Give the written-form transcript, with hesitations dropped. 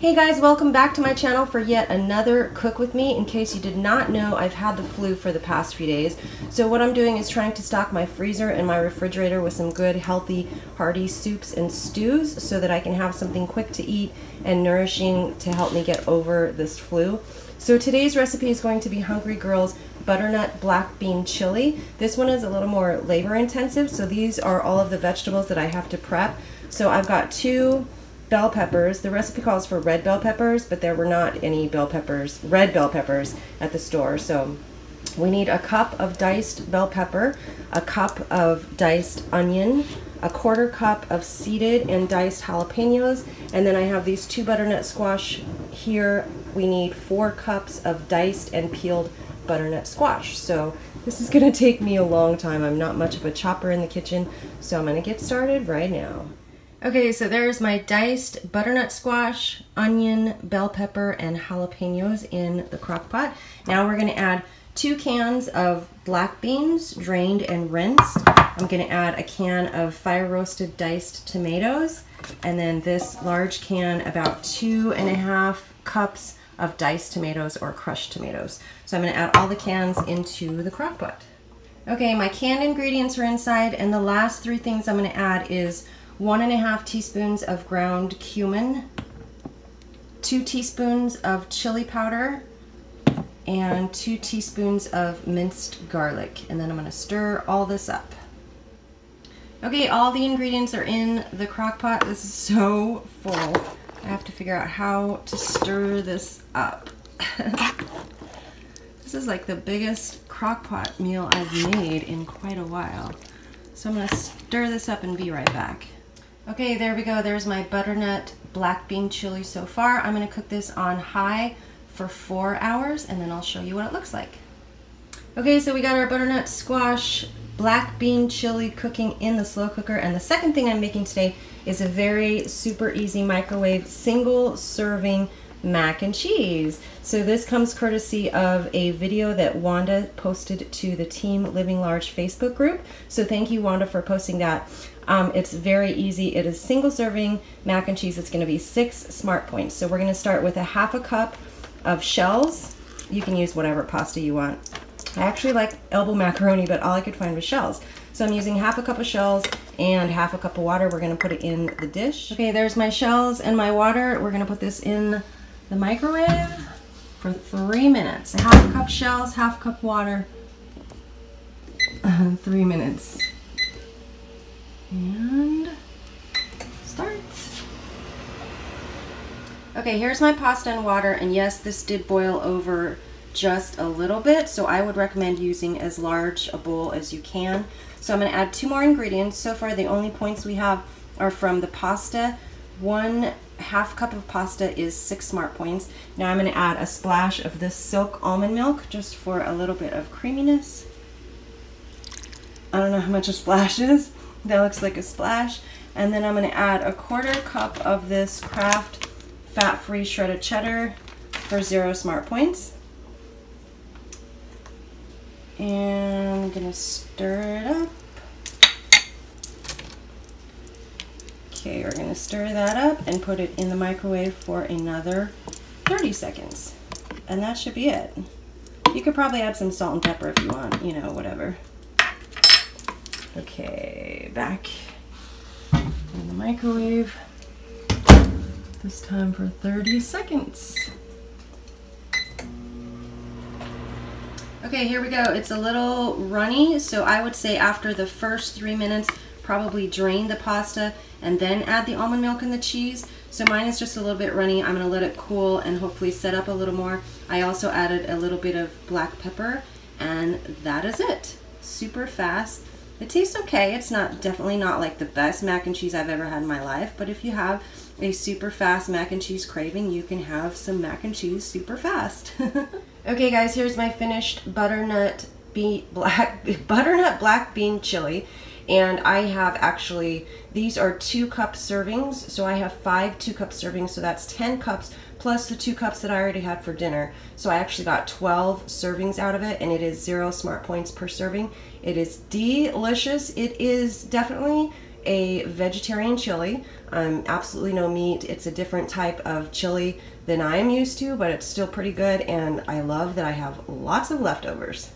Hey guys, welcome back to my channel for yet another Cook With Me. In case you did not know, I've had the flu for the past few days. So what I'm doing is trying to stock my freezer and my refrigerator with some good, healthy, hearty soups and stews so that I can have something quick to eat and nourishing to help me get over this flu. So today's recipe is going to be Hungry Girls Butternut Black Bean Chili. This one is a little more labor intensive, so these are all of the vegetables that I have to prep. So I've got 2 bell peppers. The recipe calls for red bell peppers, but there were not any red bell peppers at the store. So we need a cup of diced bell pepper, a cup of diced onion, a 1/4 cup of seeded and diced jalapeños, and then I have these 2 butternut squash here. We need 4 cups of diced and peeled butternut squash. So this is gonna take me a long time. I'm not much of a chopper in the kitchen, so I'm gonna get started right now. Okay, so there's my diced butternut squash, onion, bell pepper, and jalapeños in the crock pot. Now we're gonna add 2 cans of black beans, drained and rinsed. I'm gonna add a can of fire roasted diced tomatoes, and then this large can, about 2.5 cups of diced tomatoes or crushed tomatoes. So I'm gonna add all the cans into the crock pot. Okay, my canned ingredients are inside, and the last 3 things I'm gonna add is 1.5 teaspoons of ground cumin, 2 teaspoons of chili powder, and 2 teaspoons of minced garlic. And then I'm gonna stir all this up. Okay, all the ingredients are in the crock pot. This is so full. I have to figure out how to stir this up. This is like the biggest crock pot meal I've made in quite a while. So I'm gonna stir this up and be right back. Okay, there we go. There's my butternut black bean chili so far. I'm gonna cook this on high for 4 hours, and then I'll show you what it looks like. Okay, so we got our butternut squash black bean chili cooking in the slow cooker, and the second thing I'm making today is a very super easy microwave single serving mac and cheese. So this comes courtesy of a video that Wanda posted to the Team Living Large Facebook group. So thank you, Wanda, for posting that. It's very easy. It is single serving mac and cheese. It's going to be 6 smart points. So we're going to start with 1/2 cup of shells. You can use whatever pasta you want. I actually like elbow macaroni, but all I could find was shells. So I'm using 1/2 cup of shells and 1/2 cup of water. We're going to put it in the dish. Okay, there's my shells and my water. We're going to put this in the microwave for 3 minutes. 1/2 cup shells, 1/2 cup water, 3 minutes. And start. Okay, here's my pasta and water, and yes, this did boil over just a little bit, so I would recommend using as large a bowl as you can. So I'm going to add 2 more ingredients. So far the only points we have are from the pasta. 1/2 cup of pasta is 6 smart points. Now I'm going to add a splash of this silk almond milk just for a little bit of creaminess. I don't know how much a splash is. That looks like a splash. And then I'm going to add a 1/4 cup of this Kraft fat-free shredded cheddar for 0 smart points. And I'm going to stir it up. Okay, we're going to stir that up and put it in the microwave for another 30 seconds. And that should be it. You could probably add some salt and pepper if you want, you know, whatever. Okay, back in the microwave, this time for 30 seconds. Okay, here we go. It's a little runny, so I would say after the first 3 minutes, probably drain the pasta and then add the almond milk and the cheese. So mine is just a little bit runny. I'm gonna let it cool and hopefully set up a little more. I also added a little bit of black pepper, and that is it. Super fast. It tastes okay. It's definitely not like the best mac and cheese I've ever had in my life, but if you have a super fast mac and cheese craving, you can have some mac and cheese super fast. Okay guys, here's my finished butternut black bean chili. And I have actually, these are 2 cup servings, so I have 5 2-cup servings, so that's 10 cups plus the 2 cups that I already had for dinner. So I actually got 12 servings out of it, and it is 0 smart points per serving. It is delicious. It is definitely a vegetarian chili. Absolutely no meat. It's a different type of chili than I'm used to, but it's still pretty good, and I love that I have lots of leftovers.